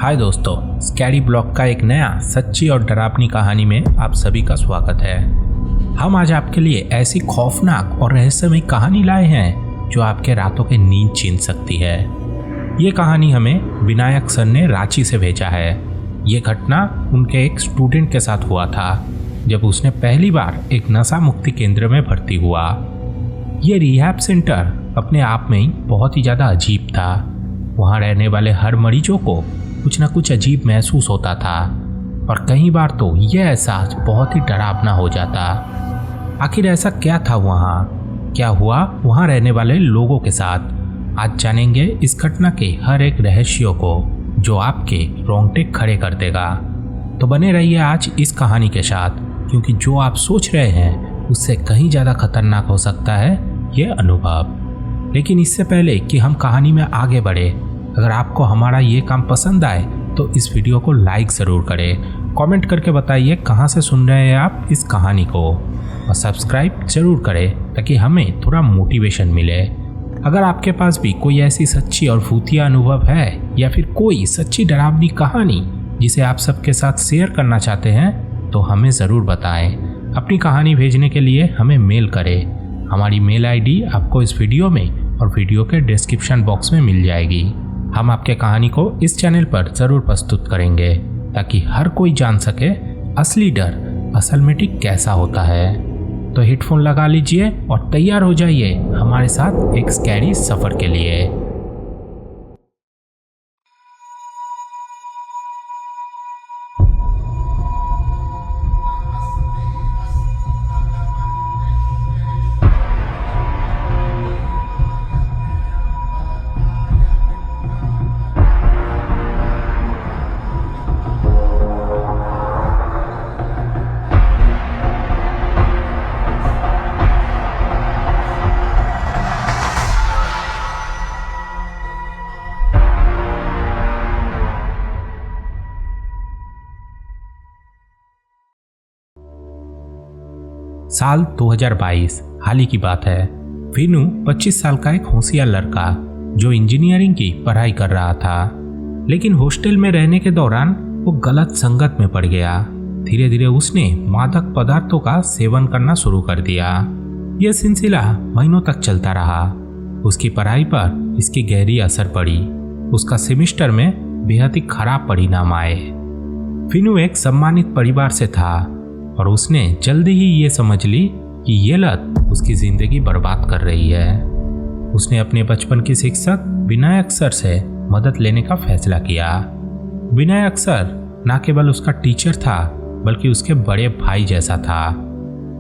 हाय दोस्तों, scary blog का एक नया सच्ची और डरावनी कहानी में आप सभी का स्वागत है। हम आज आपके लिए ऐसी खौफनाक और रहस्यमय कहानी लाए हैं जो आपके रातों की नींद छीन सकती है। ये कहानी हमें विनायक सर ने रांची से भेजा है। ये घटना उनके एक स्टूडेंट के साथ हुआ था जब उसने पहली बार एक नशा मुक्ति केंद्र में भर्ती हुआ। ये रिहैब सेंटर अपने आप में ही बहुत ही ज़्यादा अजीब था। वहाँ रहने वाले हर मरीजों को कुछ न कुछ अजीब महसूस होता था और कई बार तो यह एहसास बहुत ही डरावना हो जाता। आखिर ऐसा क्या था वहाँ, क्या हुआ वहाँ रहने वाले लोगों के साथ? आज जानेंगे इस घटना के हर एक रहस्यों को जो आपके रोंगटे खड़े कर देगा। तो बने रहिए आज इस कहानी के साथ, क्योंकि जो आप सोच रहे हैं उससे कहीं ज़्यादा खतरनाक हो सकता है ये अनुभव। लेकिन इससे पहले कि हम कहानी में आगे बढ़े, अगर आपको हमारा ये काम पसंद आए तो इस वीडियो को लाइक ज़रूर करें। कमेंट करके बताइए कहाँ से सुन रहे हैं आप इस कहानी को, और सब्सक्राइब ज़रूर करें ताकि हमें थोड़ा मोटिवेशन मिले। अगर आपके पास भी कोई ऐसी सच्ची और भूतिया अनुभव है या फिर कोई सच्ची डरावनी कहानी जिसे आप सबके साथ शेयर करना चाहते हैं तो हमें ज़रूर बताएं। अपनी कहानी भेजने के लिए हमें मेल करें। हमारी मेल आईडी आपको इस वीडियो में और वीडियो के डिस्क्रिप्शन बॉक्स में मिल जाएगी। हम आपके कहानी को इस चैनल पर ज़रूर प्रस्तुत करेंगे ताकि हर कोई जान सके असली डर असल में ठीक कैसा होता है। तो हेडफोन लगा लीजिए और तैयार हो जाइए हमारे साथ एक स्कैरी सफ़र के लिए। साल 2022 हाल ही की बात है। विनू 25 साल का एक होशियार लड़का जो इंजीनियरिंग की पढ़ाई कर रहा था, लेकिन हॉस्टल में रहने के दौरान वो गलत संगत में पड़ गया। धीरे धीरे उसने मादक पदार्थों का सेवन करना शुरू कर दिया। यह सिलसिला महीनों तक चलता रहा। उसकी पढ़ाई पर इसकी गहरी असर पड़ी। उसका सेमेस्टर में बेहद ही खराब परिणाम आए। विनू एक सम्मानित परिवार से था और उसने जल्दी ही ये समझ ली कि ये लत उसकी जिंदगी बर्बाद कर रही है। उसने अपने बचपन के शिक्षक विनायक सर से मदद लेने का फैसला किया। विनायक सर न केवल उसका टीचर था बल्कि उसके बड़े भाई जैसा था।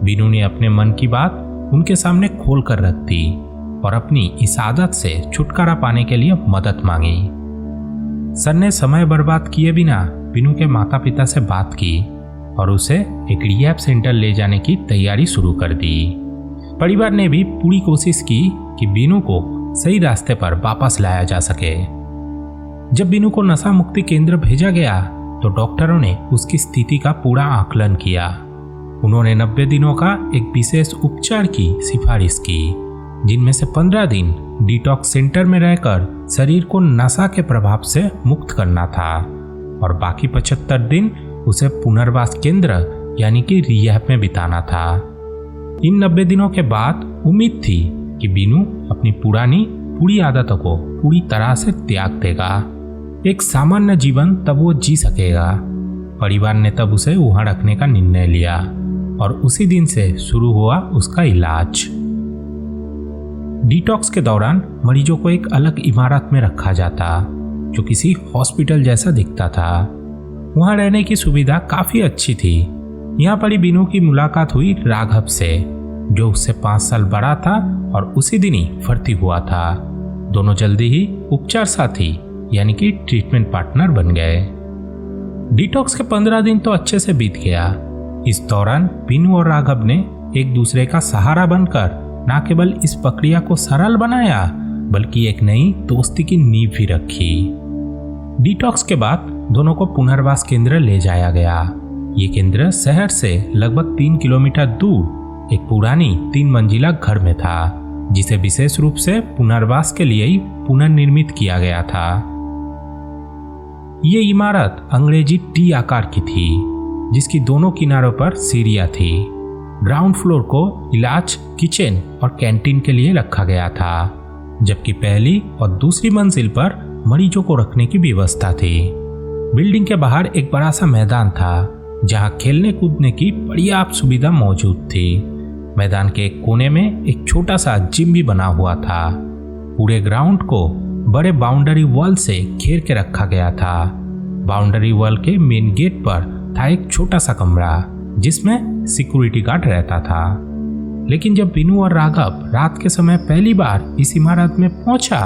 विनू ने अपने मन की बात उनके सामने खोल कर रख दी और अपनी इस आदत से छुटकारा पाने के लिए मदद मांगी। सर ने समय बर्बाद किए बिना विनू के माता पिता से बात की और उसे एक रिहैब सेंटर ले जाने की तैयारी शुरू कर दी। परिवार ने भी पूरी कोशिश की कि विनू को सही रास्ते पर वापस लाया जा सके। जब विनू को नशा मुक्ति केंद्र भेजा गया तो डॉक्टरों ने उसकी स्थिति का पूरा आकलन किया। उन्होंने 90 दिनों का एक विशेष उपचार की सिफारिश की, जिनमें से 15 दिन डिटॉक्स सेंटर में रहकर शरीर को नशा के प्रभाव से मुक्त करना था और बाकी 75 दिन उसे पुनर्वास केंद्र यानी कि रिहैब में बिताना था। इन 90 दिनों के बाद उम्मीद थी कि विनू अपनी पूरी आदतों को पूरी तरह से त्याग देगा। एक सामान्य जीवन तब वो जी सकेगा। परिवार ने तब उसे वहां रखने का निर्णय लिया और उसी दिन से शुरू हुआ उसका इलाज। डिटॉक्स के दौरान मरीजों को एक अलग इमारत में रखा जाता जो किसी हॉस्पिटल जैसा दिखता था। वहाँ रहने की सुविधा काफ़ी अच्छी थी। यहाँ पर ही विनू की मुलाकात हुई राघव से, जो उससे 5 साल बड़ा था और उसी दिन ही भर्ती हुआ था। दोनों जल्दी ही उपचार साथी यानी कि ट्रीटमेंट पार्टनर बन गए। डिटॉक्स के 15 दिन तो अच्छे से बीत गया। इस दौरान विनू और राघव ने एक दूसरे का सहारा बनकर न केवल इस प्रक्रिया को सरल बनाया बल्कि एक नई दोस्ती की नींव भी रखी। डिटॉक्स के बाद दोनों को पुनर्वास केंद्र ले जाया गया। ये केंद्र शहर से लगभग 3 किलोमीटर दूर एक पुरानी 3 मंजिला घर में था, जिसे विशेष रूप से पुनर्वास के लिए ही पुनर्निर्मित किया गया था। ये इमारत अंग्रेजी टी आकार की थी, जिसकी दोनों किनारों पर सीढ़ियां थी। ग्राउंड फ्लोर को इलाज, किचन और कैंटीन के लिए रखा गया था, जबकि पहली और दूसरी मंजिल पर मरीजों को रखने की व्यवस्था थी। बिल्डिंग के बाहर एक बड़ा सा मैदान था, जहां खेलने कूदने की पर्याप्त सुविधा मौजूद थी। मैदान के एक कोने में एक छोटा सा जिम भी बना हुआ था। पूरे ग्राउंड को बड़े बाउंड्री वॉल से घेर के रखा गया था। बाउंड्री वॉल के मेन गेट पर था एक छोटा सा कमरा, जिसमें सिक्योरिटी गार्ड रहता था। लेकिन जब बिनू और राघव रात के समय पहली बार इस इमारत में पहुंचा,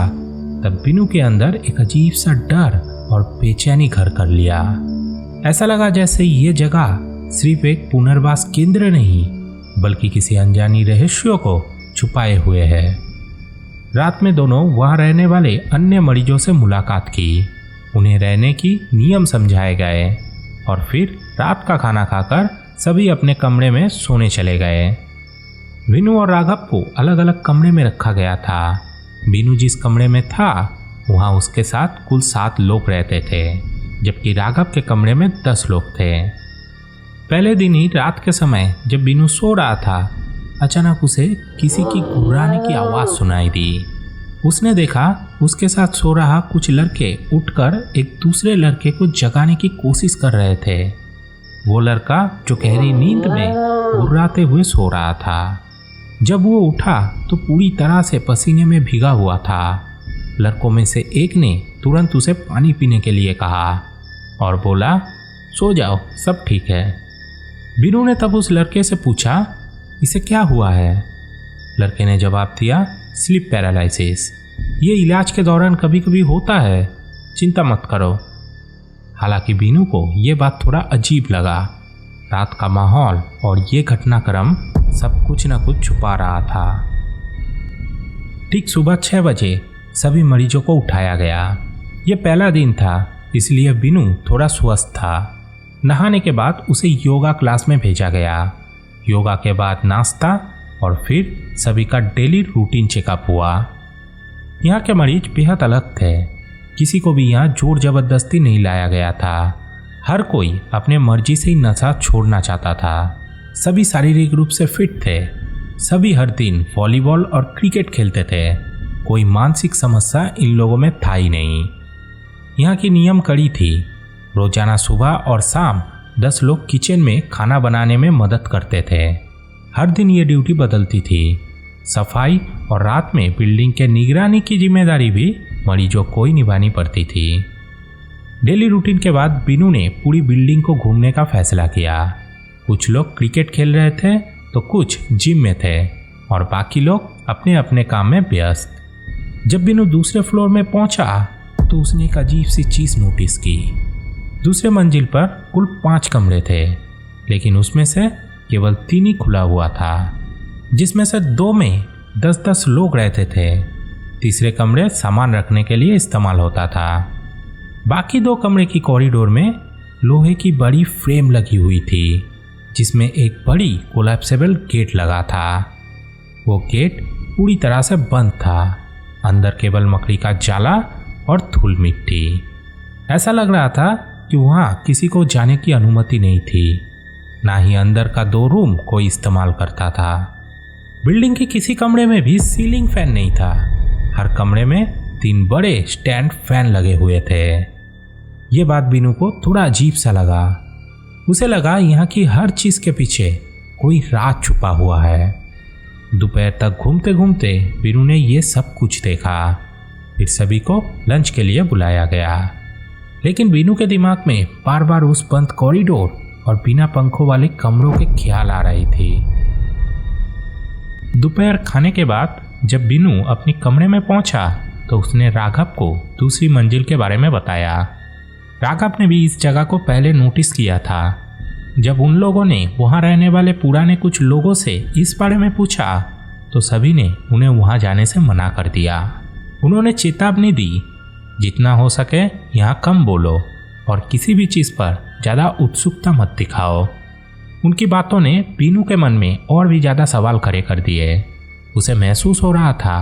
तब बिनू के अंदर एक अजीब सा डर और बेचैनी घर कर लिया। ऐसा लगा जैसे ये जगह सिर्फ एक पुनर्वास केंद्र नहीं, बल्कि किसी अनजानी रहस्यों को छुपाए हुए है। रात में दोनों वहां रहने वाले अन्य मरीजों से मुलाकात की, उन्हें रहने की नियम समझाए गए और फिर रात का खाना खाकर सभी अपने कमरे में सोने चले गए। बिनू और राघव को अलग अलग कमरे में रखा गया था। बिनू जिस कमरे में था वहां उसके साथ कुल 7 लोग रहते थे, जबकि राघव के कमरे में 10 लोग थे। पहले दिन ही रात के समय जब बिनू सो रहा था, अचानक उसे किसी की गुर्राने की आवाज़ सुनाई दी। उसने देखा उसके साथ सो रहा कुछ लड़के उठकर एक दूसरे लड़के को जगाने की कोशिश कर रहे थे। वो लड़का जो गहरी नींद में गुर्राते हुए सो रहा था। जब वो उठा तो पूरी तरह से पसीने में भीगा हुआ था। लड़कों में से एक ने तुरंत उसे पानी पीने के लिए कहा और बोला, सो जाओ, सब ठीक है। बिनू ने तब उस लड़के से पूछा, इसे क्या हुआ है? लड़के ने जवाब दिया, स्लीप पैरालिसिस। ये इलाज के दौरान कभी कभी होता है, चिंता मत करो। हालांकि बिनू को ये बात थोड़ा अजीब लगा। रात का माहौल और ये घटनाक्रम सब कुछ न कुछ छुपा रहा था। ठीक सुबह 6 बजे सभी मरीजों को उठाया गया। ये पहला दिन था, इसलिए बिनू थोड़ा स्वस्थ था। नहाने के बाद उसे योगा क्लास में भेजा गया। योगा के बाद नाश्ता और फिर सभी का डेली रूटीन चेकअप हुआ। यहाँ के मरीज बेहद अलग थे। किसी को भी यहाँ जोर जबरदस्ती नहीं लाया गया था। हर कोई अपने मर्जी से ही नशा छोड़ना चाहता था। सभी शारीरिक रूप से फिट थे। सभी हर दिन वॉलीबॉल और क्रिकेट खेलते थे। कोई मानसिक समस्या इन लोगों में था ही नहीं। यहाँ की नियम कड़ी थी। रोजाना सुबह और शाम 10 लोग किचन में खाना बनाने में मदद करते थे। हर दिन ये ड्यूटी बदलती थी। सफाई और रात में बिल्डिंग के निगरानी की जिम्मेदारी भी मरीजों को ही निभानी पड़ती थी। डेली रूटीन के बाद बिनू ने पूरी बिल्डिंग को घूमने का फैसला किया। कुछ लोग क्रिकेट खेल रहे थे तो कुछ जिम में थे और बाकी लोग अपने अपने काम में व्यस्त। जब बिनू दूसरे फ्लोर में पहुंचा तो उसने एक अजीब सी चीज नोटिस की। दूसरे मंजिल पर कुल 5 कमरे थे, लेकिन उसमें से केवल 3 ही खुला हुआ था, जिसमें से 2 में 10-10 लोग रहते थे। तीसरे कमरे सामान रखने के लिए इस्तेमाल होता था। बाकी 2 कमरे की कॉरिडोर में लोहे की बड़ी फ्रेम लगी हुई थी, जिसमें एक बड़ी कोलैप्सेबल गेट लगा था। वो गेट पूरी तरह से बंद था। अंदर केवल मकड़ी का जाला और धूल मिट्टी। ऐसा लग रहा था कि वहाँ किसी को जाने की अनुमति नहीं थी। ना ही अंदर का 2 रूम कोई इस्तेमाल करता था। बिल्डिंग के किसी कमरे में भी सीलिंग फैन नहीं था। हर कमरे में 3 बड़े स्टैंड फैन लगे हुए थे। ये बात बिनू को थोड़ा अजीब सा लगा। उसे लगा यहाँ की हर चीज के पीछे कोई राज छुपा हुआ है। दोपहर तक घूमते घूमते बिनू ने ये सब कुछ देखा। फिर सभी को लंच के लिए बुलाया गया, लेकिन बिनू के दिमाग में बार बार उस बंद कॉरिडोर और बिना पंखों वाले कमरों के ख्याल आ रही थी। दोपहर खाने के बाद जब बिनू अपने कमरे में पहुंचा तो उसने राघव को दूसरी मंजिल के बारे में बताया। राघव ने भी इस जगह को पहले नोटिस किया था। जब उन लोगों ने वहां रहने वाले पुराने कुछ लोगों से इस बारे में पूछा तो सभी ने उन्हें वहां जाने से मना कर दिया। उन्होंने चेतावनी दी, जितना हो सके यहाँ कम बोलो और किसी भी चीज़ पर ज़्यादा उत्सुकता मत दिखाओ। उनकी बातों ने बिनू के मन में और भी ज़्यादा सवाल खड़े कर दिए। उसे महसूस हो रहा था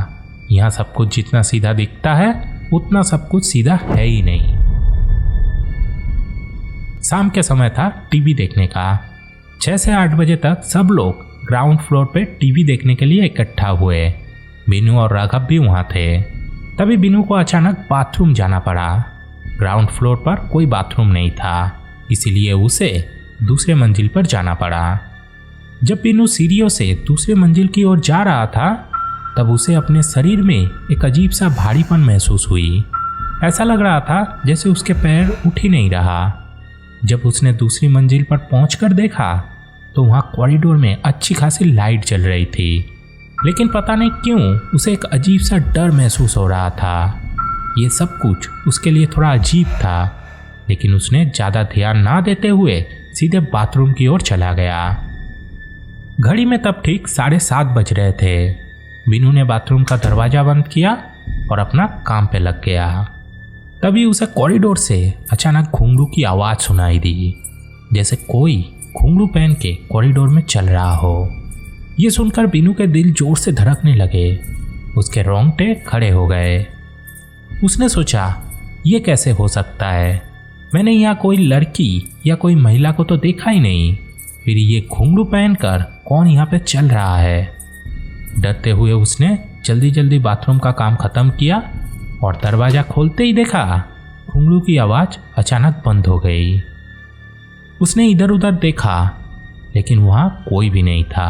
यहाँ सब कुछ जितना सीधा दिखता है उतना सब कुछ सीधा है ही नहीं। शाम के समय था टीवी देखने का। 6 से 8 बजे तक सब लोग ग्राउंड फ्लोर पे टीवी देखने के लिए इकट्ठा हुए। बीनू और राघव भी वहाँ थे। तभी बीनू को अचानक बाथरूम जाना पड़ा। ग्राउंड फ्लोर पर कोई बाथरूम नहीं था, इसीलिए उसे दूसरे मंजिल पर जाना पड़ा। जब बीनू सीढ़ियों से दूसरे मंजिल की ओर जा रहा था तब उसे अपने शरीर में एक अजीब सा भारीपन महसूस हुई। ऐसा लग रहा था जैसे उसके पैर उठ ही नहीं रहा। जब उसने दूसरी मंजिल पर पहुंचकर देखा तो वहाँ कॉरिडोर में अच्छी खासी लाइट जल रही थी, लेकिन पता नहीं क्यों उसे एक अजीब सा डर महसूस हो रहा था। ये सब कुछ उसके लिए थोड़ा अजीब था, लेकिन उसने ज़्यादा ध्यान ना देते हुए सीधे बाथरूम की ओर चला गया। घड़ी में तब ठीक 7:30 बज रहे थे। बीनू ने बाथरूम का दरवाज़ा बंद किया और अपना काम पे लग गया। तभी उसे कॉरिडोर से अचानक घुंघरू की आवाज़ सुनाई दी, जैसे कोई घुंघरू पहन के कॉरिडोर में चल रहा हो। ये सुनकर बीनू के दिल जोर से धड़कने लगे। उसके रोंगटे खड़े हो गए। उसने सोचा, ये कैसे हो सकता है? मैंने यहाँ कोई लड़की या कोई महिला को तो देखा ही नहीं, फिर ये घुंघरू पहनकर कौन यहाँ पे चल रहा है? डरते हुए उसने जल्दी जल्दी बाथरूम का काम खत्म किया और दरवाज़ा खोलते ही देखा घुंघरू की आवाज़ अचानक बंद हो गई। उसने इधर उधर देखा, लेकिन वहाँ कोई भी नहीं था।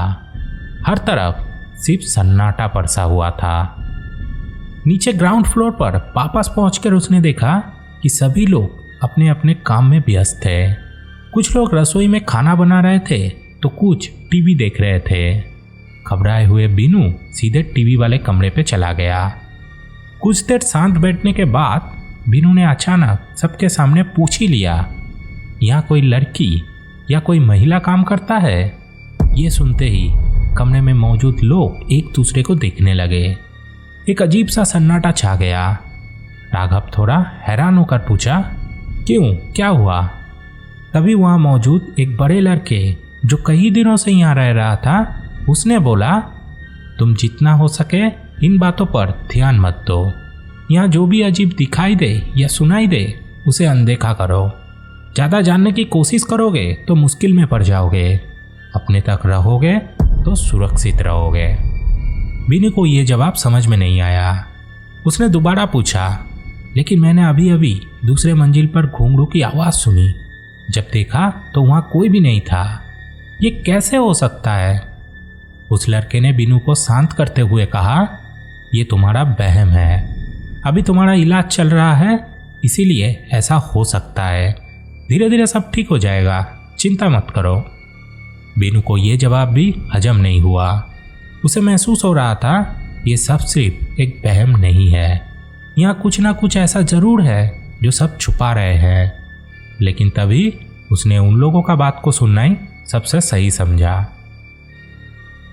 हर तरफ सिर्फ सन्नाटा परसा हुआ था। नीचे ग्राउंड फ्लोर पर वापस पहुंचकर उसने देखा कि सभी लोग अपने अपने काम में व्यस्त थे। कुछ लोग रसोई में खाना बना रहे थे तो कुछ टीवी देख रहे थे। घबराए हुए बीनू सीधे टीवी वाले कमरे पे चला गया। कुछ देर शांत बैठने के बाद बीनू ने अचानक सबके सामने पूछ ही लिया, यहाँ कोई लड़की या कोई महिला काम करता है? ये सुनते ही कमरे में मौजूद लोग एक दूसरे को देखने लगे। एक अजीब सा सन्नाटा छा गया। राघव थोड़ा हैरान होकर पूछा, क्यों, क्या हुआ? तभी वहाँ मौजूद एक बड़े लड़के जो कई दिनों से यहाँ रह रहा था, उसने बोला, तुम जितना हो सके इन बातों पर ध्यान मत दो। यहाँ जो भी अजीब दिखाई दे या सुनाई दे उसे अनदेखा करो। ज़्यादा जानने की कोशिश करोगे तो मुश्किल में पड़ जाओगे। अपने तक रहोगे तो सुरक्षित रहोगे। बीनू को ये जवाब समझ में नहीं आया। उसने दोबारा पूछा, लेकिन मैंने अभी अभी दूसरे मंजिल पर घुंघरू की आवाज़ सुनी। जब देखा तो वहाँ कोई भी नहीं था। ये कैसे हो सकता है? उस लड़के ने बीनू को शांत करते हुए कहा, ये तुम्हारा वहम है। अभी तुम्हारा इलाज चल रहा है, इसीलिए ऐसा हो सकता है। धीरे धीरे सब ठीक हो जाएगा, चिंता मत करो। बीनू को ये जवाब भी हजम नहीं हुआ। उसे महसूस हो रहा था ये सब सिर्फ एक वहम नहीं है। यहाँ कुछ ना कुछ ऐसा जरूर है जो सब छुपा रहे हैं। लेकिन तभी उसने उन लोगों का बात को सुनना ही सबसे सही समझा।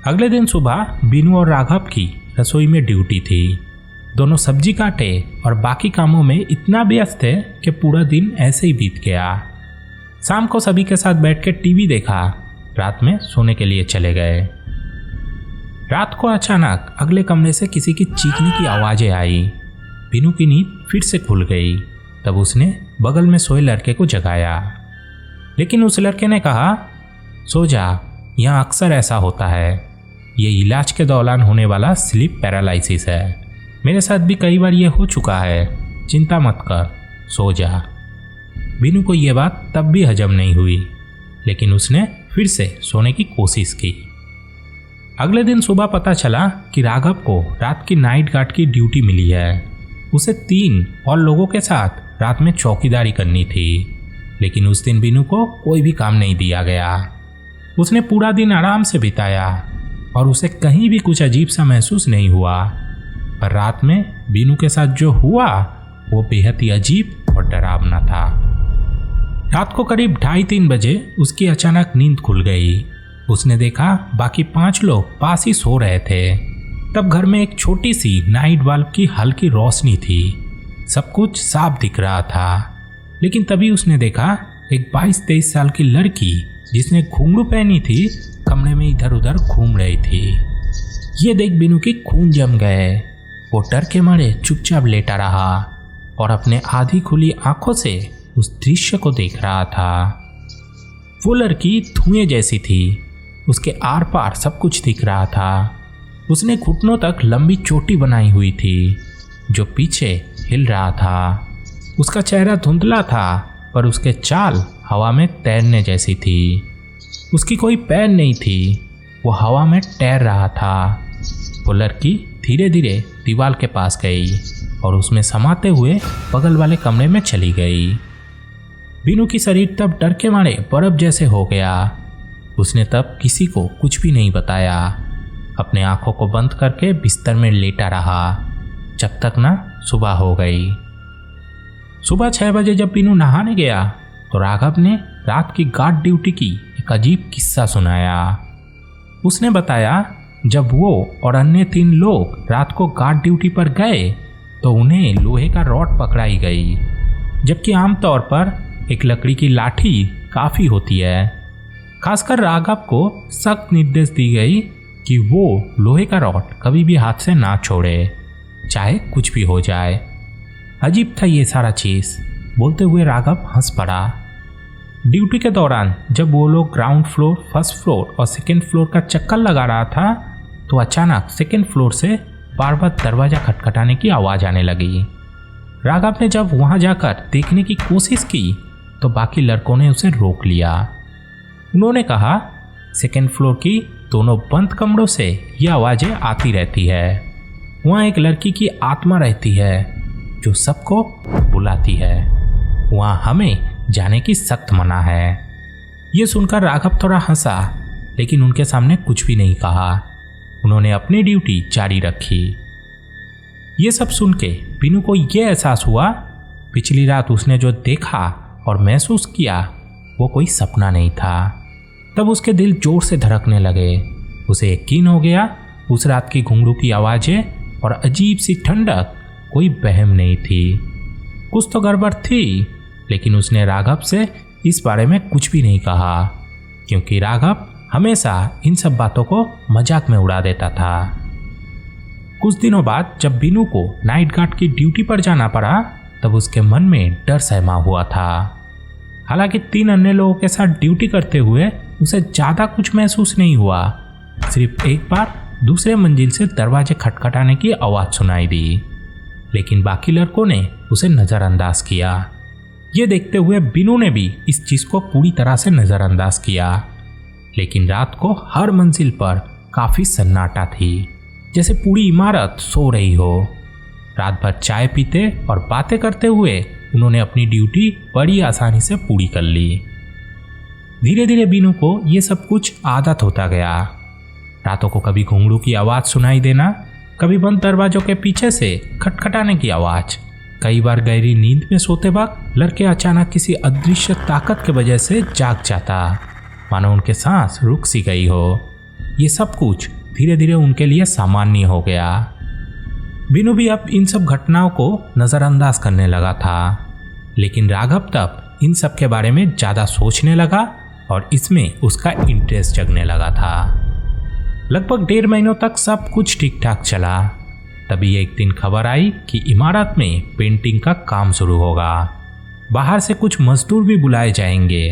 अगले दिन सुबह बीनू और राघव की रसोई में ड्यूटी थी। दोनों सब्जी काटे और बाकी कामों में इतना व्यस्त थे कि पूरा दिन ऐसे ही बीत गया। शाम को सभी के साथ बैठ के टीवी देखा। रात में सोने के लिए चले गए। रात को अचानक अगले कमरे से किसी की चीखने की आवाज़ें आई। बीनू की नींद फिर से खुल गई। तब उसने बगल में सोए लड़के को जगाया, लेकिन उस लड़के ने कहा, सो जा, यहाँ अक्सर ऐसा होता है। ये इलाज के दौरान होने वाला स्लीप पैरालिसिस है। मेरे साथ भी कई बार ये हो चुका है। चिंता मत कर, सो जा। बीनू को ये बात तब भी हजम नहीं हुई, लेकिन उसने फिर से सोने की कोशिश की। अगले दिन सुबह पता चला कि राघव को रात की नाइट गार्ड की ड्यूटी मिली है। उसे 3 और लोगों के साथ रात में चौकीदारी करनी थी, लेकिन उस दिन बीनू को कोई भी काम नहीं दिया गया। उसने पूरा दिन आराम से बिताया और उसे कहीं भी कुछ अजीब सा महसूस नहीं हुआ। पर रात में बीनू के साथ जो हुआ वो बेहद ही अजीब और डरावना था। रात को करीब 2:30-3 बजे उसकी अचानक नींद खुल गई। उसने देखा बाकी 5 लोग पास ही सो रहे थे। तब घर में एक छोटी सी नाइट बल्ब की हल्की रोशनी थी। सब कुछ साफ दिख रहा था, लेकिन तभी उसने देखा एक 22-23 साल की लड़की जिसने घुंघरू पहनी थी कमरे में इधर उधर घूम रही थी। ये देख बीनू की खून जम गए। वो डर के मारे चुपचाप लेटा रहा और अपने आधी खुली आंखों से उस दृश्य को देख रहा था। वो लड़की धुएं जैसी थी, उसके आर पार सब कुछ दिख रहा था। उसने घुटनों तक लंबी चोटी बनाई हुई थी जो पीछे हिल रहा था। उसका चेहरा धुंधला था पर उसके चाल हवा में तैरने जैसी थी। उसकी कोई पैर नहीं थी, वो हवा में तैर रहा था। वो लड़की धीरे धीरे दीवार के पास गई और उसमें समाते हुए बगल वाले कमरे में चली गई। बीनू की शरीर तब डर के मारे बर्फ जैसे हो गया। उसने तब किसी को कुछ भी नहीं बताया, अपने आंखों को बंद करके बिस्तर में लेटा रहा जब तक ना सुबह हो गई। सुबह 6 बजे जब बीनू नहाने गया तो राघव ने रात की गार्ड ड्यूटी की एक अजीब किस्सा सुनाया। उसने बताया जब वो और अन्य 3 लोग रात को गार्ड ड्यूटी पर गए तो उन्हें लोहे का रॉड पकड़ाई गई, जबकि आमतौर पर एक लकड़ी की लाठी काफ़ी होती है। खासकर राघव को सख्त निर्देश दी गई कि वो लोहे का रॉड कभी भी हाथ से ना छोड़े, चाहे कुछ भी हो जाए। अजीब था ये सारा चीज़। बोलते हुए राघव हंस पड़ा। ड्यूटी के दौरान जब वो लोग ग्राउंड फ्लोर, फर्स्ट फ्लोर और सेकेंड फ्लोर का चक्कर लगा रहा था तो अचानक सेकेंड फ्लोर से बार बार दरवाज़ा खटखटाने की आवाज़ आने लगी। राघव ने जब वहाँ जाकर देखने की कोशिश की तो बाकी लड़कों ने उसे रोक लिया। उन्होंने कहा सेकेंड फ्लोर की दोनों बंद कमरों से ये आवाज़ें आती रहती है। वहाँ एक लड़की की आत्मा रहती है जो सबको बुलाती है। वहाँ हमें जाने की सख्त मना है। ये सुनकर राघव थोड़ा हंसा, लेकिन उनके सामने कुछ भी नहीं कहा। उन्होंने अपनी ड्यूटी जारी रखी। ये सब सुन के बीनू को ये एहसास हुआ पिछली रात उसने जो देखा और महसूस किया वो कोई सपना नहीं था। तब उसके दिल जोर से धड़कने लगे। उसे यकीन हो गया उस रात की घुंघरू की आवाज़ें और अजीब सी ठंडक कोई वहम नहीं थी। कुछ तो गड़बड़ थी, लेकिन उसने राघव से इस बारे में कुछ भी नहीं कहा, क्योंकि राघव हमेशा इन सब बातों को मजाक में उड़ा देता था। कुछ दिनों बाद जब बीनू को नाइट गार्ड की ड्यूटी पर जाना पड़ा तब उसके मन में डर सहमा हुआ था। हालांकि 3 अन्य लोगों के साथ ड्यूटी करते हुए उसे ज़्यादा कुछ महसूस नहीं हुआ। सिर्फ एक बार दूसरे मंजिल से दरवाजे खटखटाने की आवाज़ सुनाई दी, लेकिन बाकी लड़कों ने उसे नज़रअंदाज किया। ये देखते हुए बीनू ने भी इस चीज़ को पूरी तरह से नज़रअंदाज किया। लेकिन रात को हर मंजिल पर काफ़ी सन्नाटा थी, जैसे पूरी इमारत सो रही हो। रात भर चाय पीते और बातें करते हुए उन्होंने अपनी ड्यूटी बड़ी आसानी से पूरी कर ली। धीरे धीरे बीनू को ये सब कुछ आदत होता गया। रातों को कभी घुंघरू की आवाज़ सुनाई देना, कभी बंद दरवाजों के पीछे से खटखटाने की आवाज़। कई बार गहरी नींद में सोते वक्त लड़के अचानक किसी अदृश्य ताकत के वजह से जाग जाता, मानो उनके सांस रुक सी गई हो। ये सब कुछ धीरे धीरे उनके लिए सामान्य हो गया। बीनू भी अब इन सब घटनाओं को नज़रअंदाज करने लगा था, लेकिन राघव तब इन सब के बारे में ज़्यादा सोचने लगा और इसमें उसका इंटरेस्ट जगने लगा था। लगभग 1.5 महीनों तक सब कुछ ठीक ठाक चला। तभी एक दिन खबर आई कि इमारत में पेंटिंग का काम शुरू होगा। बाहर से कुछ मजदूर भी बुलाए जाएंगे।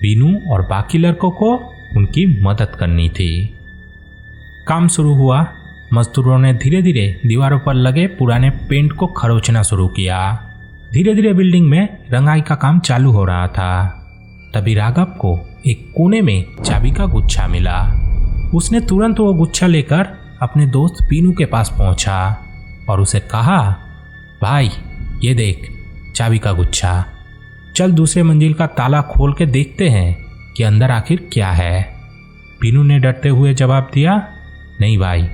बीनू और बाकी लड़कों को उनकी मदद करनी थी। काम शुरू हुआ। मजदूरों ने धीरे धीरे दीवारों पर लगे पुराने पेंट को खरोचना शुरू किया। धीरे धीरे बिल्डिंग में रंगाई का काम चालू हो रहा था। तभी राघव को एक कोने में चाबी का गुच्छा मिला। उसने तुरंत वो गुच्छा लेकर अपने दोस्त बीनू के पास पहुंचा और उसे कहा, भाई ये देख चाबी का गुच्छा, चल दूसरे मंजिल का ताला खोल के देखते हैं कि अंदर आखिर क्या है। बीनू ने डरते हुए जवाब दिया, नहीं भाई,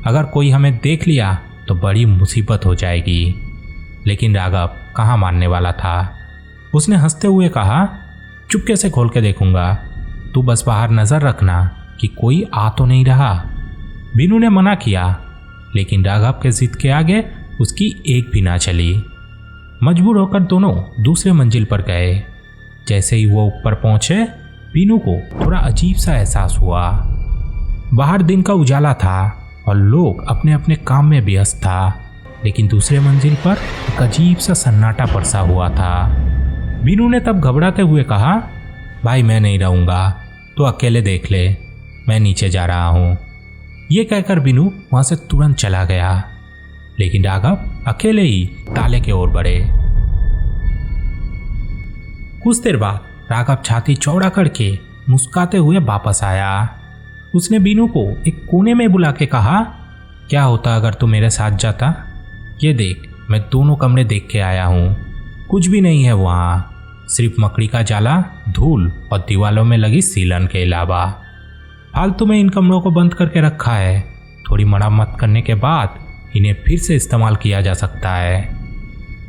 अगर कोई हमें देख लिया तो बड़ी मुसीबत हो जाएगी। लेकिन राघव कहाँ मानने वाला था। उसने हंसते हुए कहा, चुपके से खोल के देखूंगा, तू बस बाहर नज़र रखना कि कोई आ तो नहीं रहा। बीनू ने मना किया, लेकिन राघव के जिद के आगे उसकी एक भी ना चली। मजबूर होकर दोनों दूसरे मंजिल पर गए। जैसे ही वो ऊपर पहुंचे, बीनू को थोड़ा अजीब सा एहसास हुआ। बाहर दिन का उजाला था और लोग अपने अपने काम में व्यस्त था, लेकिन दूसरे मंजिल पर एक अजीब सा सन्नाटा बरसा हुआ था। बीनू ने तब घबराते हुए कहा, भाई मैं नहीं रहूंगा, तो अकेले देख ले, मैं नीचे जा रहा हूं। ये कहकर बीनू वहां से तुरंत चला गया, लेकिन राघव अकेले ही ताले की ओर बढ़े। कुछ देर बाद राघव छाती चौड़ा करके मुस्कुराते हुए वापस आया। उसने बीनू को एक कोने में बुला के कहा, क्या होता अगर तू मेरे साथ जाता? ये देख, मैं दोनों कमरे देख के आया हूँ, कुछ भी नहीं है वहाँ, सिर्फ मकड़ी का जाला, धूल और दीवालों में लगी सीलन के अलावा। फालतू में इन कमरों को बंद करके रखा है, थोड़ी मरम्मत करने के बाद इन्हें फिर से इस्तेमाल किया जा सकता है।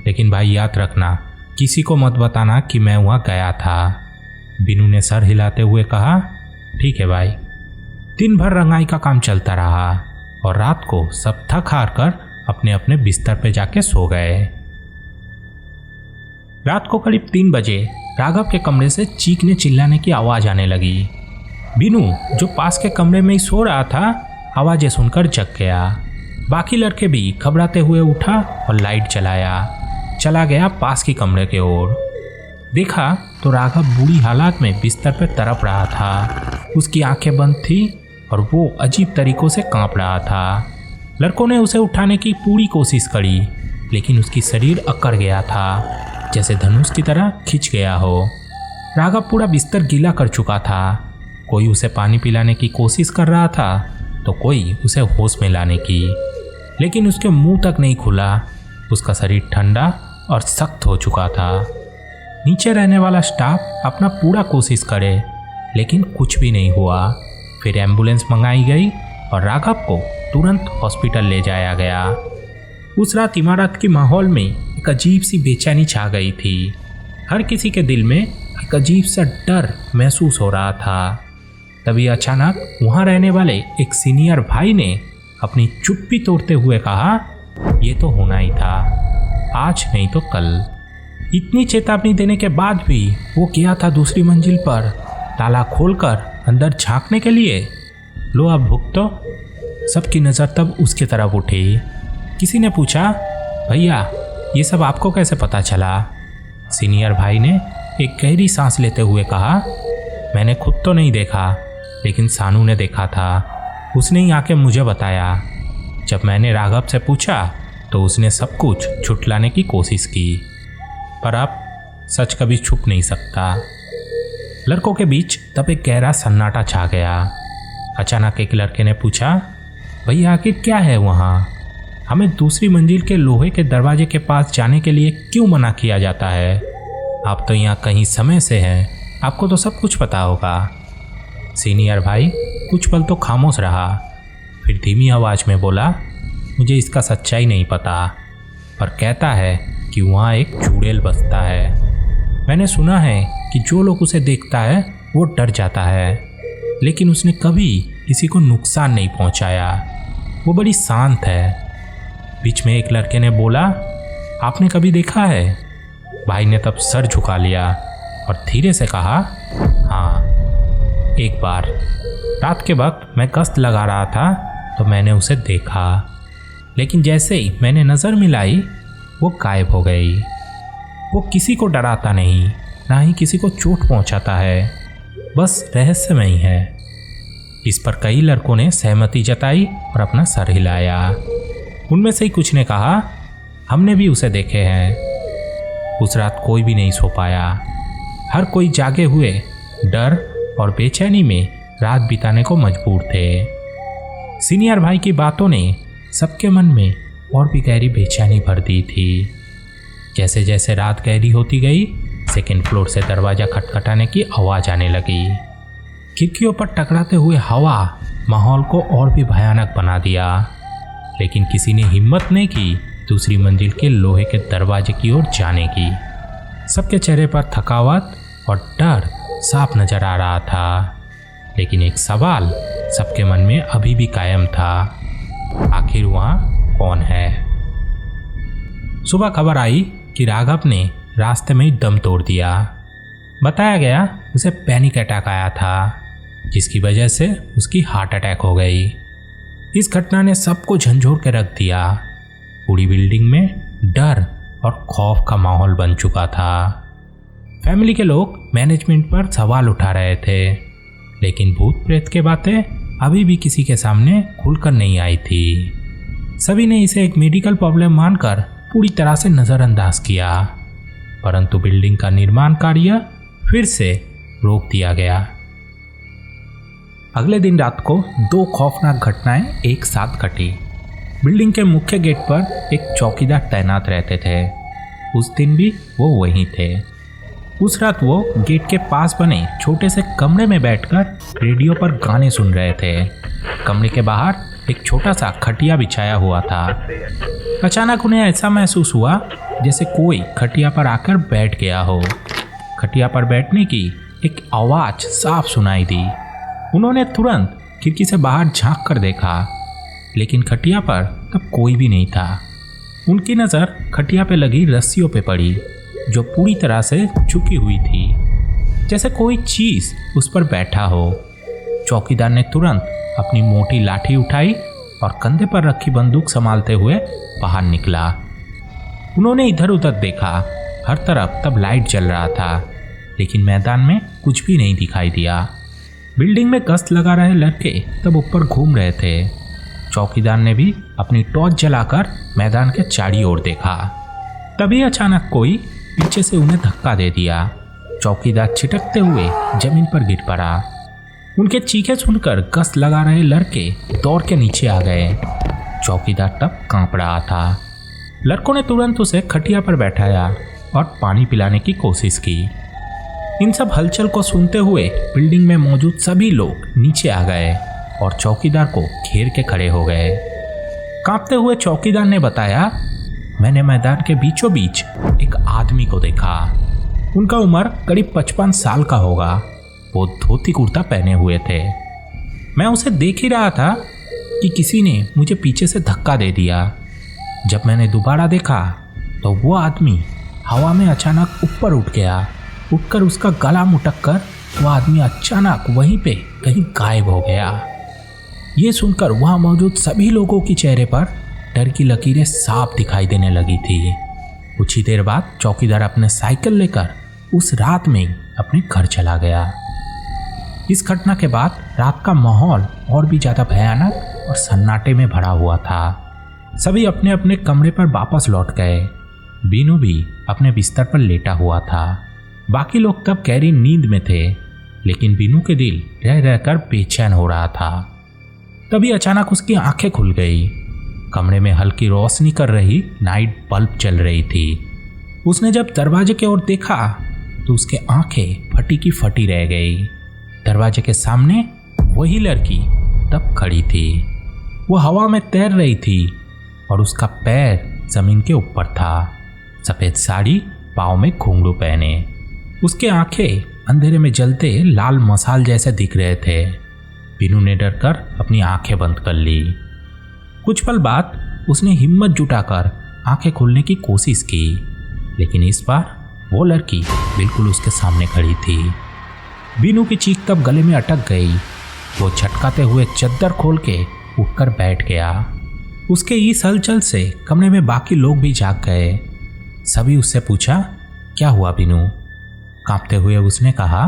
लेकिन भाई याद रखना, किसी को मत बताना कि मैं वहाँ गया था। बीनू ने सर हिलाते हुए कहा, ठीक है भाई। दिन भर रंगाई का काम चलता रहा और रात को सब थक हार कर अपने अपने बिस्तर पे जाके सो गए। रात को करीब 3 बजे राघव के कमरे से चीखने चिल्लाने की आवाज़ आने लगी। बीनू जो पास के कमरे में ही सो रहा था, आवाज़ें सुनकर जग गया। बाकी लड़के भी घबराते हुए उठा और लाइट जलाया, चला गया पास की कमरे की ओर। देखा तो राघव बुरी हालात में बिस्तर पर तड़प रहा था। उसकी आंखें बंद थी और वो अजीब तरीकों से कांप रहा था। लड़कों ने उसे उठाने की पूरी कोशिश करी, लेकिन उसकी शरीर अकड़ गया था, जैसे धनुष की तरह खिंच गया हो। राघव पूरा बिस्तर गीला कर चुका था। कोई उसे पानी पिलाने की कोशिश कर रहा था तो कोई उसे होश में लाने की, लेकिन उसके मुंह तक नहीं खुला। उसका शरीर ठंडा और सख्त हो चुका था। नीचे रहने वाला स्टाफ अपना पूरा कोशिश करे, लेकिन कुछ भी नहीं हुआ। फिर एम्बुलेंस मंगाई गई और राघव को तुरंत हॉस्पिटल ले जाया गया। उस रात इमारत के माहौल में एक अजीब सी बेचैनी छा गई थी। हर किसी के दिल में एक अजीब सा डर महसूस हो रहा था। तभी अचानक वहाँ रहने वाले एक सीनियर भाई ने अपनी चुप्पी तोड़ते हुए कहा, ये तो होना ही था, आज नहीं तो कल। इतनी चेतावनी देने के बाद भी वो गया था दूसरी मंजिल पर, ताला खोलकर अंदर झांकने के लिए। लो अब भुगतो। सबकी नज़र तब उसकी तरफ उठी। किसी ने पूछा, भैया ये सब आपको कैसे पता चला? सीनियर भाई ने एक गहरी सांस लेते हुए कहा, मैंने खुद तो नहीं देखा, लेकिन सानू ने देखा था। उसने ही आके मुझे बताया। जब मैंने राघव से पूछा तो उसने सब कुछ छुटलाने की कोशिश की, पर अब सच कभी छुप नहीं सकता। लड़कों के बीच तब एक गहरा सन्नाटा छा गया। अचानक एक लड़के ने पूछा, भैया आखिर क्या है वहाँ? हमें दूसरी मंजिल के लोहे के दरवाजे के पास जाने के लिए क्यों मना किया जाता है? आप तो यहाँ कहीं समय से हैं, आपको तो सब कुछ पता होगा। सीनियर भाई कुछ पल तो खामोश रहा, फिर धीमी आवाज़ में बोला, मुझे इसका सच्चाई नहीं पता, पर कहता है कि वहाँ एक चुड़ैल बसता है। मैंने सुना है कि जो लोग उसे देखता है वो डर जाता है, लेकिन उसने कभी किसी को नुकसान नहीं पहुँचाया। वो बड़ी शांत है। बीच में एक लड़के ने बोला, आपने कभी देखा है? भाई ने तब सर झुका लिया और धीरे से कहा, हाँ, एक बार रात के वक्त मैं गश्त लगा रहा था तो मैंने उसे देखा, लेकिन जैसे ही मैंने नज़र मिलाई वो गायब हो गई। वो किसी को डराता नहीं, ना ही किसी को चोट पहुंचाता है, बस रहस्यमय ही है। इस पर कई लड़कों ने सहमति जताई और अपना सर हिलाया। उनमें से ही कुछ ने कहा, हमने भी उसे देखे हैं। उस रात कोई भी नहीं सो पाया। हर कोई जागे हुए डर और बेचैनी में रात बिताने को मजबूर थे। सीनियर भाई की बातों ने सबके मन में और भी गहरी बेचैनी भर दी थी। जैसे जैसे रात गहरी होती गई, सेकेंड फ्लोर से दरवाज़ा खटखटाने की आवाज़ आने लगी। खिड़कियों पर टकराते हुए हवा माहौल को और भी भयानक बना दिया, लेकिन किसी ने हिम्मत नहीं की दूसरी मंजिल के लोहे के दरवाजे की ओर जाने की। सबके चेहरे पर थकावट और डर साफ नजर आ रहा था, लेकिन एक सवाल सबके मन में अभी भी कायम था, आखिर वहाँ कौन है? सुबह खबर आई कि राघव ने रास्ते में ही दम तोड़ दिया। बताया गया उसे पैनिक अटैक आया था, जिसकी वजह से उसकी हार्ट अटैक हो गई। इस घटना ने सबको झंझोर के रख दिया। पूरी बिल्डिंग में डर और खौफ का माहौल बन चुका था। फैमिली के लोग मैनेजमेंट पर सवाल उठा रहे थे, लेकिन भूत प्रेत के बातें अभी भी किसी के सामने खुलकर नहीं आई थी। सभी ने इसे एक मेडिकल प्रॉब्लम मानकर पूरी तरह से नज़रअंदाज किया, परंतु बिल्डिंग का निर्माण कार्य फिर से रोक दिया गया। अगले दिन रात को 2 खौफनाक घटनाएं एक साथ घटी। बिल्डिंग के मुख्य गेट पर एक चौकीदार तैनात रहते थे। उस दिन भी वो वहीं थे। उस रात वो गेट के पास बने छोटे से कमरे में बैठकर रेडियो पर गाने सुन रहे थे। कमरे के बाहर एक छोटा सा खटिया बिछाया हुआ था। अचानक उन्हें ऐसा महसूस हुआ जैसे कोई खटिया पर आकर बैठ गया हो। खटिया पर बैठने की एक आवाज़ साफ सुनाई दी। उन्होंने तुरंत खिड़की से बाहर झांक कर देखा, लेकिन खटिया पर तब कोई भी नहीं था। उनकी नज़र खटिया पे लगी रस्सियों पे पड़ी, जो पूरी तरह से झुकी हुई थी, जैसे कोई चीज़ उस पर बैठा हो। चौकीदार ने तुरंत अपनी मोटी लाठी उठाई और कंधे पर रखी बंदूक संभालते हुए बाहर निकला। उन्होंने इधर उधर देखा। हर तरफ तब लाइट जल रहा था, लेकिन मैदान में कुछ भी नहीं दिखाई दिया। बिल्डिंग में गश्त लगा रहे लड़के तब ऊपर घूम रहे थे। चौकीदार ने भी अपनी टॉर्च जलाकर मैदान के चारों ओर देखा। तभी अचानक कोई पीछे से उन्हें धक्का दे दिया। चौकीदार छिटकते हुए जमीन पर गिर पड़ा। उनके चीखे सुनकर गश्त लगा रहे लड़के दौड़ के नीचे आ गए। चौकीदार तब कांप रहा था। लड़कों ने तुरंत उसे खटिया पर बैठाया और पानी पिलाने की कोशिश की। इन सब हलचल को सुनते हुए बिल्डिंग में मौजूद सभी लोग नीचे आ गए और चौकीदार को घेर के खड़े हो गए। कांपते हुए चौकीदार ने बताया, मैंने मैदान के बीचों बीच एक आदमी को देखा। उनका उम्र करीब 55 साल का होगा। वो धोती कुर्ता पहने हुए थे। मैं उसे देख ही रहा था कि किसी ने मुझे पीछे से धक्का दे दिया। जब मैंने दोबारा देखा तो वो आदमी हवा में अचानक ऊपर उठ गया। उठकर उसका गला मुटक कर वो आदमी अचानक वहीं पे कहीं गायब हो गया। ये सुनकर वहाँ मौजूद सभी लोगों के चेहरे पर डर की लकीरें साफ दिखाई देने लगी थी। कुछ ही देर बाद चौकीदार अपने साइकिल लेकर उस रात में अपने घर चला गया। इस घटना के बाद रात का माहौल और भी ज़्यादा भयानक और सन्नाटे में भरा हुआ था। सभी अपने अपने कमरे पर वापस लौट गए। बीनू भी अपने बिस्तर पर लेटा हुआ था। बाकी लोग तब गहरी नींद में थे, लेकिन बीनू के दिल रह रहकर बेचैन हो रहा था। तभी अचानक उसकी आंखें खुल गई। कमरे में हल्की रोशनी कर रही नाइट बल्ब चल रही थी। उसने जब दरवाजे की ओर देखा तो उसके आंखें फटी की फटी रह गई। दरवाजे के सामने वही लड़की तब खड़ी थी। वो हवा में तैर रही थी और उसका पैर जमीन के ऊपर था। सफ़ेद साड़ी, पाँव में घुंघरू पहने। उसके आंखें अंधेरे में जलते लाल मसाल जैसे दिख रहे थे। बीनू ने डरकर अपनी आंखें बंद कर ली। कुछ पल बाद उसने हिम्मत जुटाकर आंखें खोलने की कोशिश की, लेकिन इस बार वो लड़की बिल्कुल उसके सामने खड़ी थी। बीनू की चीख तब गले में अटक गई। वो छटकाते हुए चद्दर खोल के उठकर बैठ गया। उसके इस हलचल से कमरे में बाकी लोग भी जाग गए। सभी उससे पूछा, क्या हुआ बीनू? कांपते हुए उसने कहा,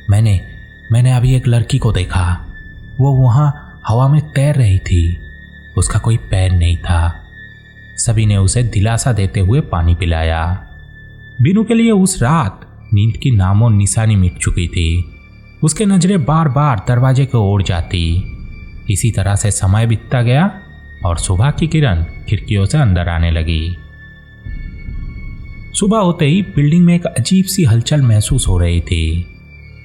मैंने अभी एक लड़की को देखा। वो वहाँ हवा में तैर रही थी। उसका कोई पैर नहीं था। सभी ने उसे दिलासा देते हुए पानी पिलाया। बीनू के लिए उस रात नींद की नामो निशानी मिट चुकी थी। उसके नजरें बार बार दरवाजे की ओर जाती। इसी तरह से समय बीतता गया और सुबह की किरण खिड़कियों से अंदर आने लगी। सुबह होते ही बिल्डिंग में एक अजीब सी हलचल महसूस हो रही थी।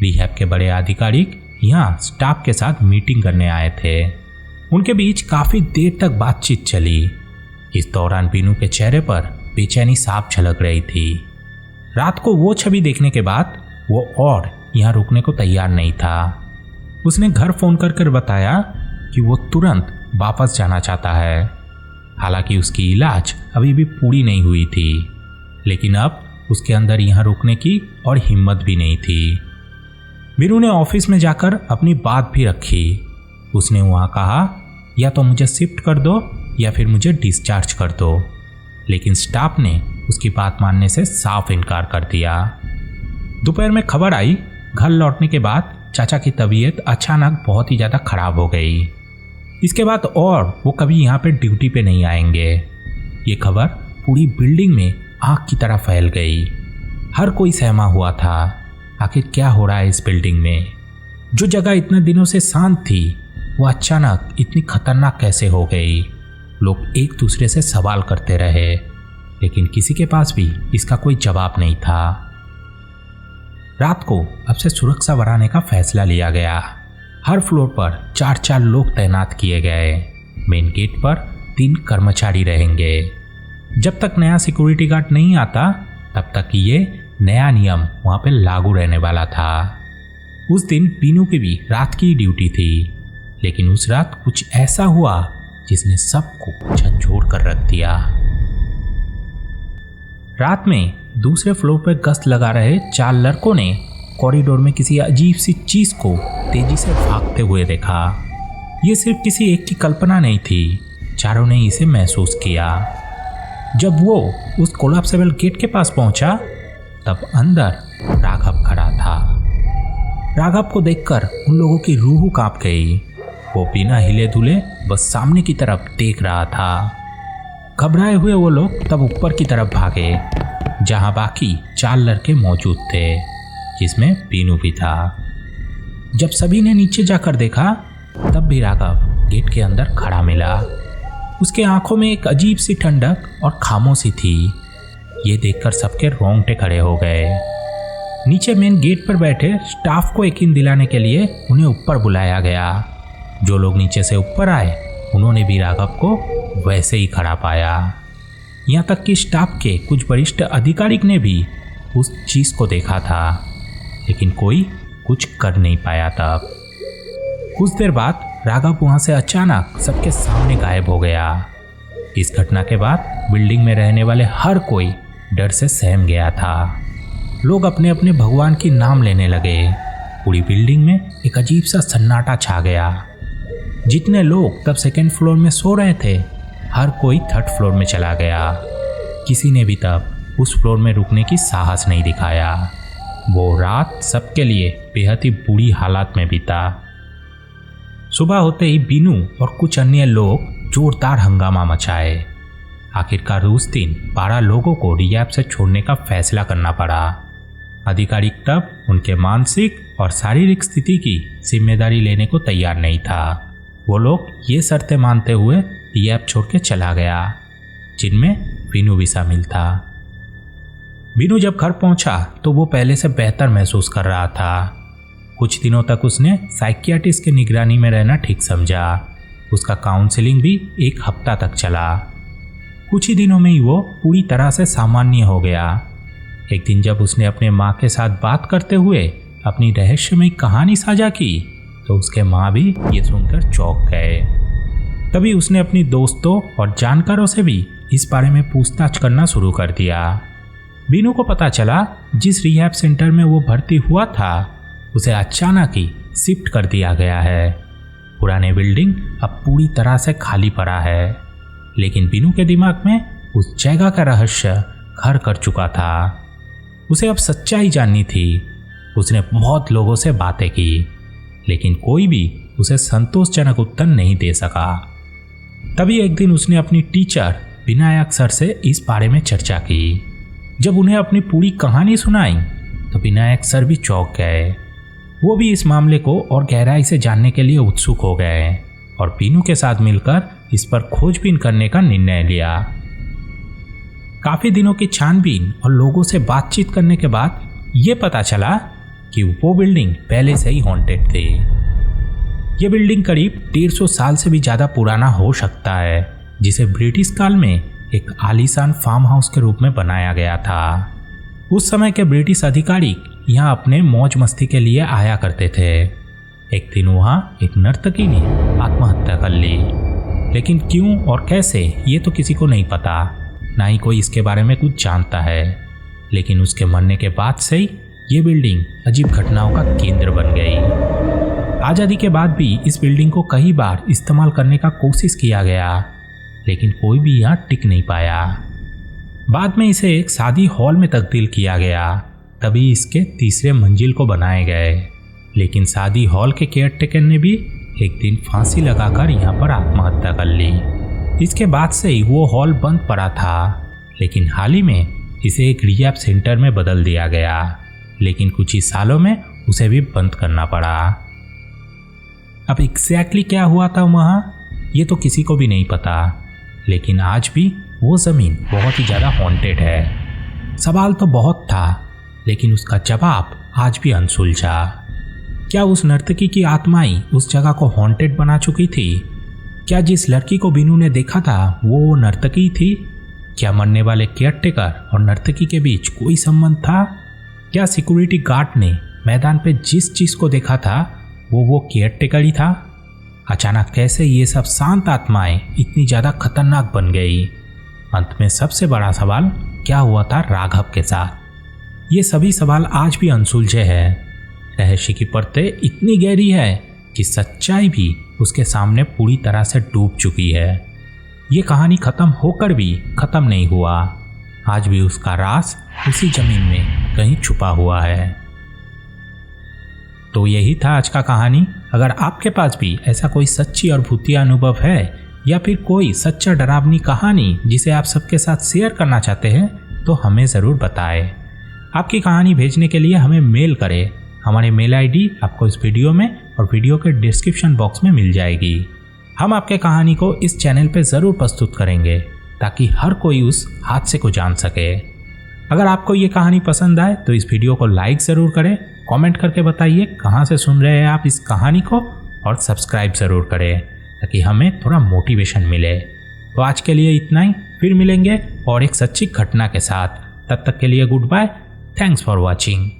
रिहैब के बड़े अधिकारी यहाँ स्टाफ के साथ मीटिंग करने आए थे। उनके बीच काफी देर तक बातचीत चली। इस दौरान बीनू के चेहरे पर बेचैनी साफ झलक रही थी। रात को वो छवि देखने के बाद वो और यहाँ रुकने को तैयार नहीं था। उसने घर फोन कर बताया कि वो तुरंत वापस जाना चाहता है। हालांकि उसकी इलाज अभी भी पूरी नहीं हुई थी, लेकिन अब उसके अंदर यहाँ रुकने की और हिम्मत भी नहीं थी। बीनू ने ऑफिस में जाकर अपनी बात भी रखी। उसने वहाँ कहा, या तो मुझे शिफ्ट कर दो या फिर मुझे डिस्चार्ज कर दो, लेकिन स्टाफ ने उसकी बात मानने से साफ इनकार कर दिया। दोपहर में खबर आई, घर लौटने के बाद चाचा की तबीयत अचानक बहुत ही ज़्यादा खराब हो गई। इसके बाद और वो कभी यहाँ पे ड्यूटी पे नहीं आएंगे। ये खबर पूरी बिल्डिंग में आग की तरह फैल गई। हर कोई सहमा हुआ था, आखिर क्या हो रहा है इस बिल्डिंग में। जो जगह इतने दिनों से शांत थी वो अचानक इतनी खतरनाक कैसे हो गई। लोग एक दूसरे से सवाल करते रहे, लेकिन किसी के पास भी इसका कोई जवाब नहीं था। रात को अब से सुरक्षा बढ़ाने का फैसला लिया गया। हर फ्लोर पर 4-4 लोग तैनात किए गए। मेन गेट पर 3 कर्मचारी रहेंगे। जब तक नया सिक्योरिटी गार्ड नहीं आता तब तक ये नया नियम वहाँ पे लागू रहने वाला था। उस दिन बीनू की भी रात की ड्यूटी थी, लेकिन उस रात कुछ ऐसा हुआ जिसने सबको झंझोड़ कर रख दिया। रात में दूसरे फ्लोर पर गश्त लगा रहे 4 लड़कों ने कॉरिडोर में किसी अजीब सी चीज को तेजी से भागते हुए देखा। ये सिर्फ किसी एक की कल्पना नहीं थी, चारों ने इसे महसूस किया। जब वो उस कोलैप्सेबल गेट के पास पहुंचा तब अंदर राघव खड़ा था। राघव को देखकर उन लोगों की रूह कांप गई। वो बिना हिले डुले बस सामने की तरफ देख रहा था। घबराए हुए वो लोग तब ऊपर की तरफ भागे, जहां बाकी 4 लड़के मौजूद थे, जिसमें बीनू भी था। जब सभी ने नीचे जाकर देखा तब भी राघव गेट के अंदर खड़ा मिला। उसके आंखों में एक अजीब सी ठंडक और खामोशी थी। ये देखकर सबके रोंगटे खड़े हो गए। नीचे मेन गेट पर बैठे स्टाफ को यकीन दिलाने के लिए उन्हें ऊपर बुलाया गया। जो लोग नीचे से ऊपर आए उन्होंने भी राघव को वैसे ही खड़ा पाया। यहाँ तक कि स्टाफ के कुछ वरिष्ठ अधिकारी ने भी उस चीज को देखा था, लेकिन कोई कुछ कर नहीं पाया। तब कुछ देर बाद राघव वहां से अचानक सबके सामने गायब हो गया। इस घटना के बाद बिल्डिंग में रहने वाले हर कोई डर से सहम गया था। लोग अपने अपने भगवान की नाम लेने लगे। पूरी बिल्डिंग में एक अजीब सा सन्नाटा छा गया। जितने लोग तब 2nd फ्लोर में सो रहे थे, हर कोई 3rd फ्लोर में चला गया। किसी ने भी तब उस फ्लोर में रुकने की साहस नहीं दिखाया। वो रात सबके लिए बेहद ही बुरी हालात में बीता। सुबह होते ही बीनू और कुछ अन्य लोग जोरदार हंगामा मचाए। आखिरकार उस दिन 12 लोगों को रिहैब से छोड़ने का फैसला करना पड़ा। अधिकारी तब उनके मानसिक और शारीरिक स्थिति की जिम्मेदारी लेने को तैयार नहीं था। वो लोग ये शर्तें मानते हुए रिहैब छोड़ के चला गया, जिनमें बीनू भी शामिल था। बीनू जब घर पहुंचा तो वो पहले से बेहतर महसूस कर रहा था। कुछ दिनों तक उसने साइकियाट्रिस्ट की निगरानी में रहना ठीक समझा। उसका काउंसलिंग भी 1 हफ्ता तक चला। कुछ ही दिनों में ही वो पूरी तरह से सामान्य हो गया। एक दिन जब उसने अपने माँ के साथ बात करते हुए अपनी रहस्यमयी कहानी साझा की तो उसके माँ भी ये सुनकर चौंक गए। तभी उसने अपनी दोस्तों और जानकारों से भी इस बारे में पूछताछ करना शुरू कर दिया। बीनू को पता चला जिस रिहैब सेंटर में वो भर्ती हुआ था उसे अचानक ही शिफ्ट कर दिया गया है। पुराने बिल्डिंग अब पूरी तरह से खाली पड़ा है, लेकिन बीनू के दिमाग में उस जगह का रहस्य घर कर चुका था। उसे अब सच्चाई जाननी थी। उसने बहुत लोगों से बातें की, लेकिन कोई भी उसे संतोषजनक उत्तर नहीं दे सका। तभी एक दिन उसने अपनी टीचर विनायक सर से इस बारे में चर्चा की। जब उन्हें अपनी पूरी कहानी सुनाई तो विनायक सर भी चौंक गए। वो भी इस मामले को और गहराई से जानने के लिए उत्सुक हो गए और बीनू के साथ मिलकर इस पर खोजबीन करने का निर्णय लिया। काफी दिनों की छानबीन और लोगों से बातचीत करने के बाद ये पता चला कि वो बिल्डिंग पहले से ही हॉन्टेड थी। ये बिल्डिंग करीब 150 साल से भी ज़्यादा पुराना हो सकता है, जिसे ब्रिटिश काल में एक आलीशान फार्म हाउस के रूप में बनाया गया था। उस समय के ब्रिटिश अधिकारी यहाँ अपने मौज मस्ती के लिए आया करते थे। एक दिन वहाँ एक नर्तकी ने आत्महत्या कर ली, लेकिन क्यों और कैसे ये तो किसी को नहीं पता, ना ही कोई इसके बारे में कुछ जानता है। लेकिन उसके मरने के बाद से ही ये बिल्डिंग अजीब घटनाओं का केंद्र बन गई। आज़ादी के बाद भी इस बिल्डिंग को कई बार इस्तेमाल करने का कोशिश किया गया, लेकिन कोई भी यहाँ टिक नहीं पाया। बाद में इसे एक शादी हॉल में तब्दील किया गया तभी इसके तीसरे मंजिल को बनाए गए। लेकिन शादी हॉल के केयरटेकर ने भी एक दिन फांसी लगाकर यहाँ पर आत्महत्या कर ली। इसके बाद से ही वो हॉल बंद पड़ा था, लेकिन हाल ही में इसे एक रिहैब सेंटर में बदल दिया गया। लेकिन कुछ ही सालों में उसे भी बंद करना पड़ा। अब एग्जैक्टली क्या हुआ था वहाँ, ये तो किसी को भी नहीं पता। लेकिन आज भी वो ज़मीन बहुत ही ज़्यादा हॉन्टेड है। सवाल तो बहुत था, लेकिन उसका जवाब आज भी अनसुलझा। क्या उस नर्तकी की आत्माएं उस जगह को हॉन्टेड बना चुकी थी? क्या जिस लड़की को बिनू ने देखा था वो नर्तकी थी? क्या मरने वाले केयरटेकर और नर्तकी के बीच कोई संबंध था? क्या सिक्योरिटी गार्ड ने मैदान पे जिस चीज़ को देखा था वो केयरटेकर ही था? अचानक कैसे ये सब शांत आत्माएं इतनी ज़्यादा खतरनाक बन गई? अंत में सबसे बड़ा सवाल, क्या हुआ था राघव के साथ? ये सभी सवाल आज भी अनसुलझे हैं। रहस्य की परतें इतनी गहरी है कि सच्चाई भी उसके सामने पूरी तरह से डूब चुकी है। ये कहानी खत्म होकर भी खत्म नहीं हुआ। आज भी उसका राज उसी जमीन में कहीं छुपा हुआ है। तो यही था आज का कहानी। अगर आपके पास भी ऐसा कोई सच्ची और भूतिया अनुभव है या फिर कोई सच्चा डरावनी कहानी जिसे आप सबके साथ शेयर करना चाहते हैं तो हमें ज़रूर बताएं। आपकी कहानी भेजने के लिए हमें मेल करें। हमारी मेल आईडी आपको इस वीडियो में और वीडियो के डिस्क्रिप्शन बॉक्स में मिल जाएगी। हम आपके कहानी को इस चैनल पे ज़रूर प्रस्तुत करेंगे ताकि हर कोई उस हादसे को जान सके। अगर आपको ये कहानी पसंद आए तो इस वीडियो को लाइक ज़रूर करें, कमेंट करके बताइए कहाँ से सुन रहे हैं आप इस कहानी को, और सब्सक्राइब ज़रूर करें ताकि हमें थोड़ा मोटिवेशन मिले। तो आज के लिए इतना ही, फिर मिलेंगे और एक सच्ची घटना के साथ। तब तक के लिए goodbye. Thanks for watching.